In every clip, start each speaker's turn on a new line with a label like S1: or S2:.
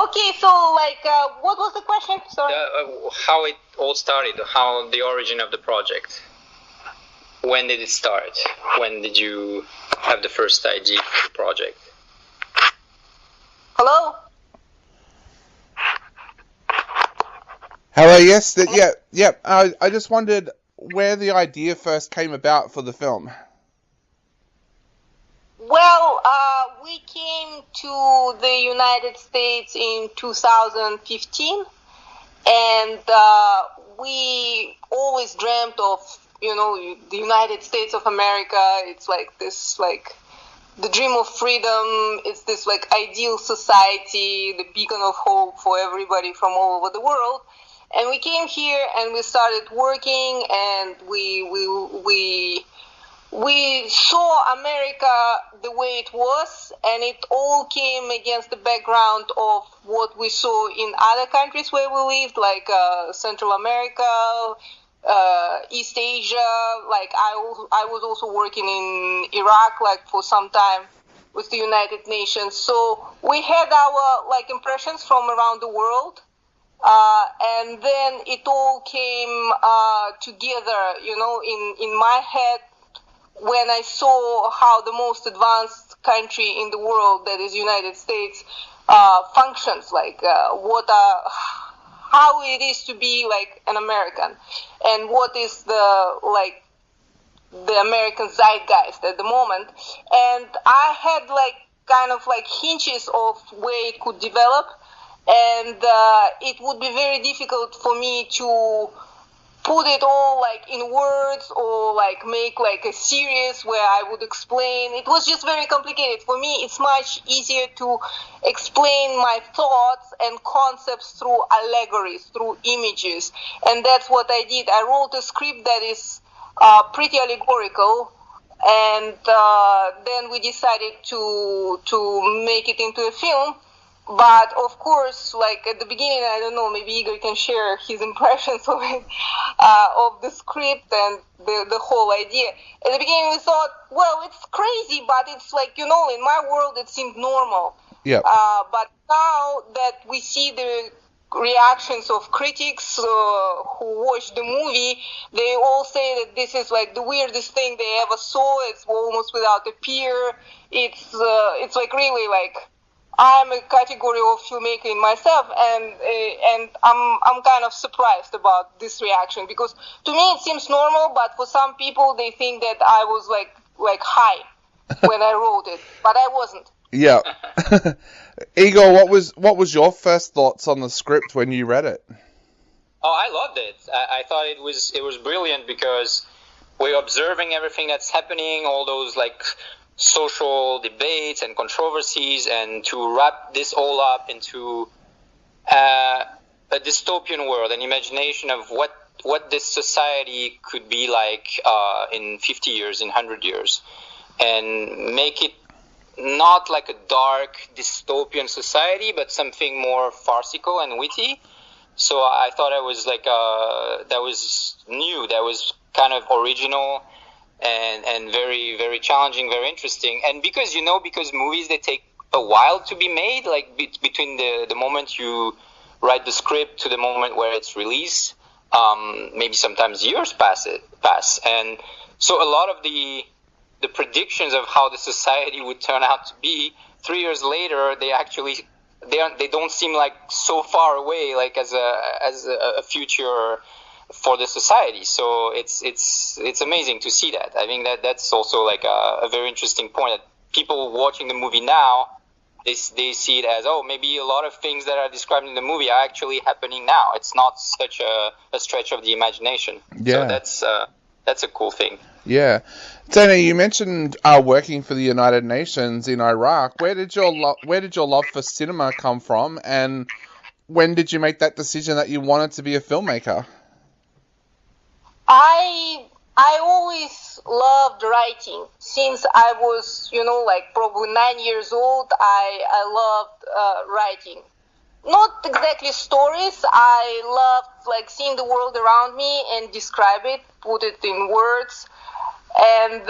S1: Okay, so what was the question? Sorry.
S2: How it all started, how the origin of the project. When did it start? When did you have the first idea for the project?
S1: Hello?
S3: Hello, yes, yeah. I just wondered where the idea first came about for the film.
S1: Well, we came to the United States in 2015, and we always dreamt of, the United States of America. It's like this, the dream of freedom. It's this, ideal society, the beacon of hope for everybody from all over the world. And we came here and we started working, and we saw America the way it was, and it all came against the background of what we saw in other countries where we lived, like Central America, East Asia. I was also working in Iraq, for some time with the United Nations. So we had our impressions from around the world, and then it all came together, in my head. When I saw how the most advanced country in the world, that is United States, functions, how it is to be an American, and what is the American zeitgeist at the moment, and I had hinges of where it could develop, and it would be very difficult for me to put it all in words or make a series where I would explain. It was just very complicated. For me, it's much easier to explain my thoughts and concepts through allegories, through images. And that's what I did. I wrote a script that is pretty allegorical, and then we decided to make it into a film. But of course, at the beginning, I don't know, maybe Igor can share his impressions of it, of the script and the whole idea. At the beginning, we thought, well, it's crazy, but it's in my world, it seemed normal.
S3: Yeah.
S1: But now that we see the reactions of critics who watch the movie, they all say that this is the weirdest thing they ever saw. It's almost without a peer. It's really I'm a category of filmmaker in myself, and I'm kind of surprised about this reaction, because to me it seems normal, but for some people they think that I was high when I wrote it, but I wasn't.
S3: Yeah. Igor, what was your first thoughts on the script when you read it?
S2: Oh, I loved it. I thought it was brilliant, because we're observing everything that's happening, all those social debates and controversies, and to wrap this all up into a dystopian world, an imagination of what this society could be in 50 years, in 100 years, and make it not like a dark dystopian society, but something more farcical and witty. So I thought it was that was new, that was kind of original, and very, very challenging, very interesting. And because movies, they take a while to be made, between the moment you write the script to the moment where it's released, maybe sometimes years pass. And so a lot of the predictions of how the society would turn out to be 3 years later, they don't seem so far away, as a future for the society. So it's amazing to see that. I think that's also a very interesting point, that people watching the movie now, they see it as, maybe a lot of things that are described in the movie are actually happening now. It's not such a stretch of the imagination.
S3: Yeah.
S2: So that's a cool thing.
S3: Yeah. Dana, you mentioned working for the United Nations in Iraq. Where did your love for cinema come from, and when did you make that decision that you wanted to be a filmmaker?
S1: I always loved writing. Since I was, probably 9 years old, I loved writing. Not exactly stories. I loved seeing the world around me and describe it, put it in words. And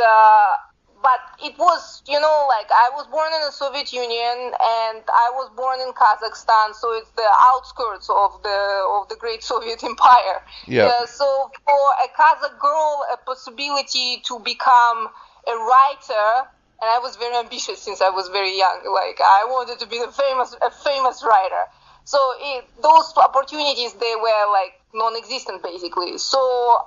S1: but it was, like I was born in the Soviet Union and I was born in Kazakhstan, so it's the outskirts of the great Soviet Empire.
S3: Yeah.
S1: So for a Kazakh girl, a possibility to become a writer, and I was very ambitious since I was very young. Like I wanted to be a famous writer. So those opportunities, they were like non-existent basically. So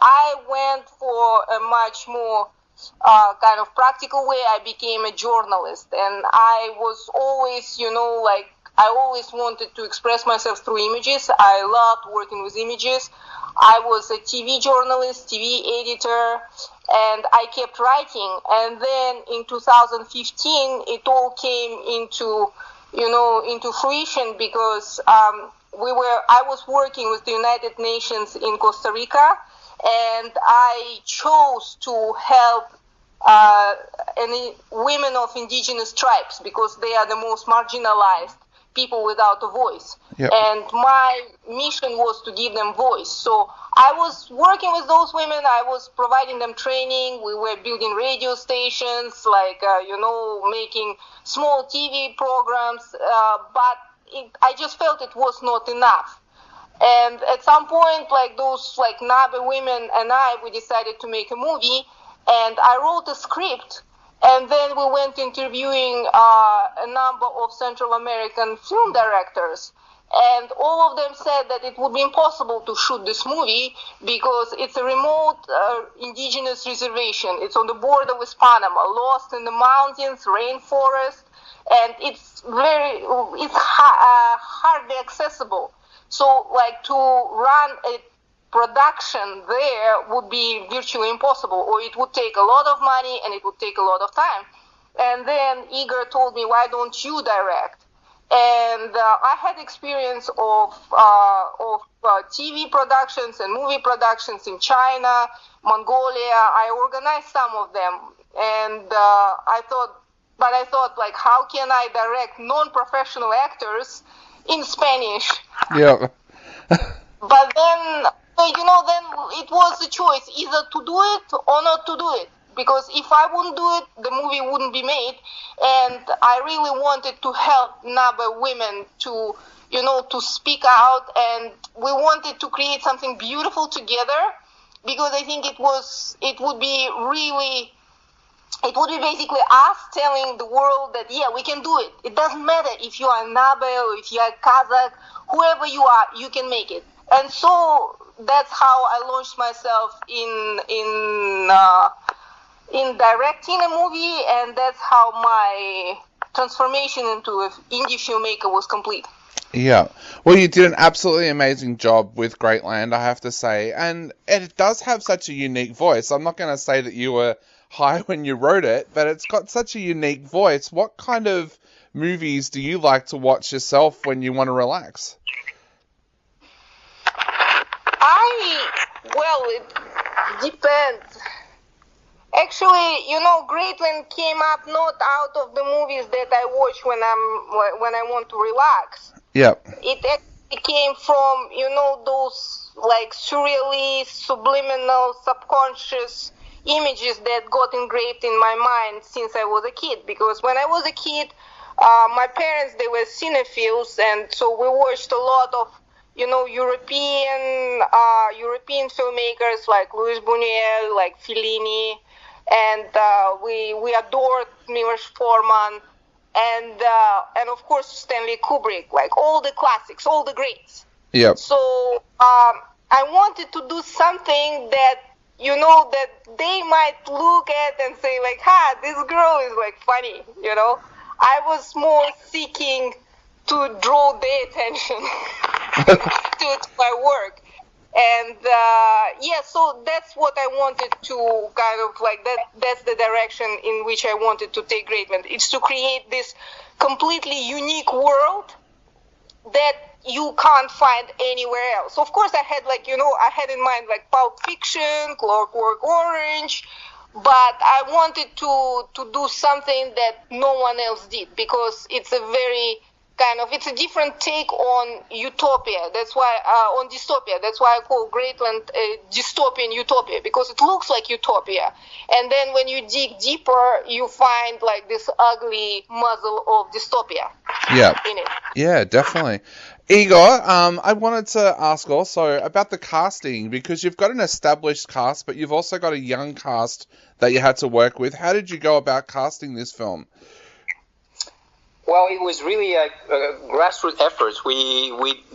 S1: I went for a much more kind of practical way. I became a journalist, and I was always, like I always wanted to express myself through images. I loved working with images. I was a TV journalist, TV editor, and I kept writing. And then in 2015, it all came into fruition because I was working with the United Nations in Costa Rica, and I chose to help women of indigenous tribes because they are the most marginalized people without a voice.
S3: Yep.
S1: And my mission was to give them voice. So I was working with those women. I was providing them training. We were building radio stations, like, making small TV programs. But I just felt it was not enough. And at some point, like those like Nabe women and we decided to make a movie, and I wrote a script, and then we went interviewing a number of Central American film directors, and all of them said that it would be impossible to shoot this movie because it's a remote indigenous reservation. It's on the border with Panama, lost in the mountains, rainforest, and it's hardly accessible. So, like, to run a production there would be virtually impossible, or it would take a lot of money and it would take a lot of time. And then Igor told me, why don't you direct? And I had experience of TV productions and movie productions in China, Mongolia. I organized some of them. And I thought, like, how can I direct non-professional actors in Spanish?
S3: Yeah.
S1: But then, then it was a choice, either to do it or not to do it. Because if I wouldn't do it, the movie wouldn't be made. And I really wanted to help Nabe women to, to speak out. And we wanted to create something beautiful together. Because I think it would be basically us telling the world that, yeah, we can do it. It doesn't matter if you are Nabe or if you are Kazakh, whoever you are, you can make it. And so that's how I launched myself in directing a movie, and that's how my transformation into an indie filmmaker was complete.
S3: Yeah. Well, you did an absolutely amazing job with Greatland, I have to say. And it does have such a unique voice. I'm not going to say that you were high when you wrote it, but it's got such a unique voice. What kind of movies do you like to watch yourself when you want to relax?
S1: Well, it depends. Actually, Greatland came up not out of the movies that I watch when I want to relax.
S3: Yep.
S1: It actually came from, those like surrealist, subliminal, subconscious images that got engraved in my mind since I was a kid. Because when I was a kid, my parents, they were cinephiles, and so we watched a lot of European filmmakers like Louis Buñuel, like Fellini, and we adored Milos Forman, and of course Stanley Kubrick, like all the classics, all the greats.
S3: Yep.
S1: So I wanted to do something that that they might look at and say like, this girl is like funny. I was more seeking to draw their attention to my work. And so that's what I wanted to kind of like, that's the direction in which I wanted to take Greatland. It's to create this completely unique world that you can't find anywhere else. Of course, I had I had in mind like Pulp Fiction, Clockwork Orange, but I wanted to do something that no one else did, because it's a very it's a different take on utopia. That's why, on dystopia. That's why I call Greatland dystopian utopia, because it looks like utopia. And then when you dig deeper, you find like this ugly muzzle of dystopia.
S3: Yeah.
S1: In it.
S3: Yeah, definitely. Igor, I wanted to ask also about the casting, because you've got an established cast, but you've also got a young cast that you had to work with. How did you go about casting this film?
S2: Well, it was really a grassroots effort. We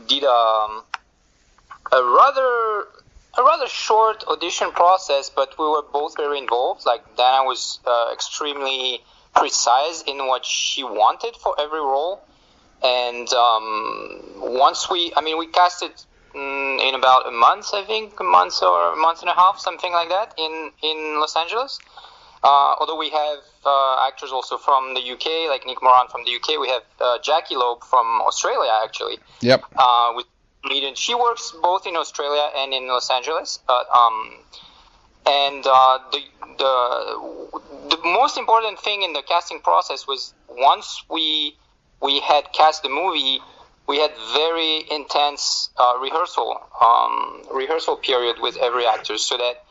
S2: did a rather short audition process, but we were both very involved. Like Dana was extremely precise in what she wanted for every role, and once we casted in about a month, I think, a month or a month and a half, something like that, in Los Angeles. Although we have actors also from the UK, like Nick Moran from the UK. We have Jackie Loeb from Australia, actually.
S3: Yep.
S2: With comedian. She works both in Australia and in Los Angeles. The most important thing in the casting process was once we had cast the movie, we had very intense rehearsal period with every actor, so that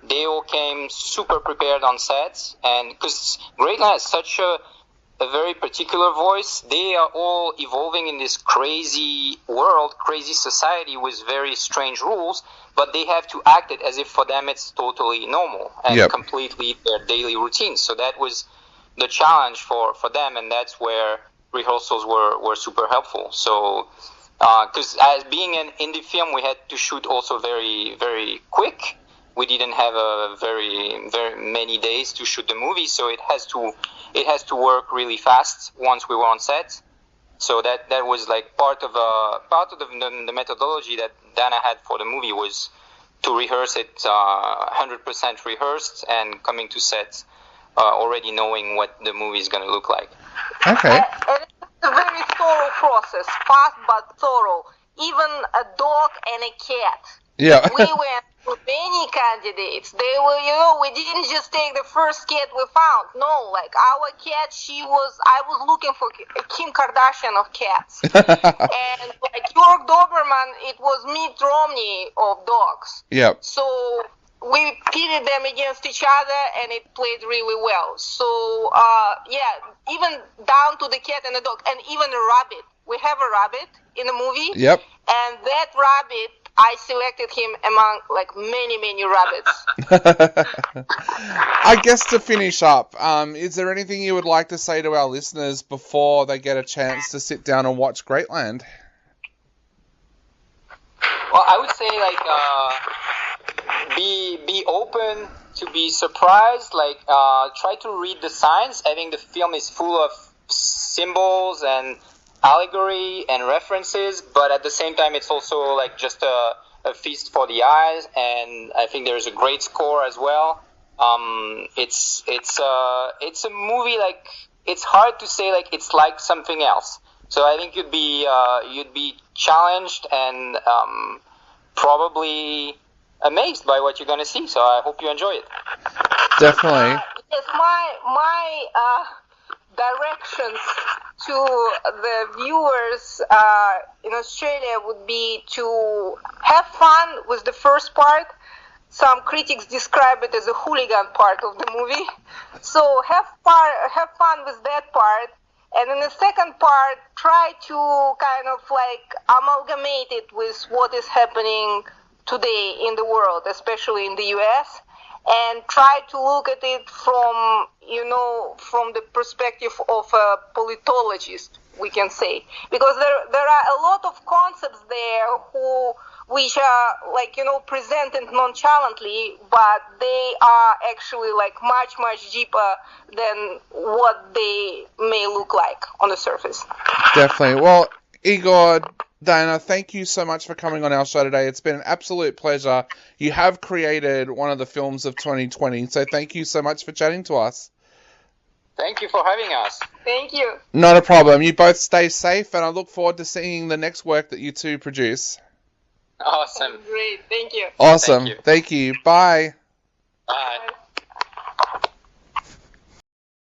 S2: they all came super prepared on set. And because Greatland has such a very particular voice, they are all evolving in this crazy world, crazy society with very strange rules, but they have to act it as if for them it's totally normal and completely their daily routine. So that was the challenge for them, and that's where rehearsals were super helpful. So because as being an indie film, we had to shoot also very, very quick. We didn't have a very many days to shoot the movie, so it has to work really fast once we were on set. So that was like part of the methodology that Dana had for the movie, was to rehearse it 100% rehearsed and coming to set already knowing what the movie is going to look like.
S3: Okay.
S1: And it's a very thorough process, fast but thorough. Even a dog and a cat.
S3: Yeah.
S1: We went with many candidates. They were, we didn't just take the first cat we found. No, like our cat, I was looking for Kim Kardashian of cats. And like York Doberman, it was Mitt Romney of dogs.
S3: Yep.
S1: So we pitted them against each other, and it played really well. So, even down to the cat and the dog, and even a rabbit. We have a rabbit in the movie.
S3: Yep.
S1: And that rabbit, I selected him among like many rabbits.
S3: I guess to finish up, is there anything you would like to say to our listeners before they get a chance to sit down and watch Greatland?
S2: Well, I would say be open to be surprised. Try to read the signs. I think the film is full of symbols and allegory and references, but at the same time it's also like just a feast for the eyes, and I think there's a great score as well. It's a movie, like, it's hard to say like it's like something else. So I think you'd be challenged and probably amazed by what you're going to see. So I hope you enjoy it.
S3: Definitely.
S1: Yes, my directions to the viewers in Australia would be to have fun with the first part. Some critics describe it as a hooligan part of the movie. So have fun with that part. And in the second part, try to kind of like amalgamate it with what is happening today in the world, especially in the US, and try to look at it from the perspective of a politologist, we can say. Because there are a lot of concepts there which are presented nonchalantly, but they are actually like much deeper than what they may look like on the surface.
S3: Definitely. Well, Igor, Dana, thank you so much for coming on our show today. It's been an absolute pleasure. You have created one of the films of 2020, so thank you so much for chatting to us.
S2: Thank you for having us.
S1: Thank you.
S3: Not a problem. You both stay safe, and I look forward to seeing the next work that you two produce.
S2: Awesome.
S1: Great. Thank you.
S3: Awesome. Thank you. Bye.
S2: Bye.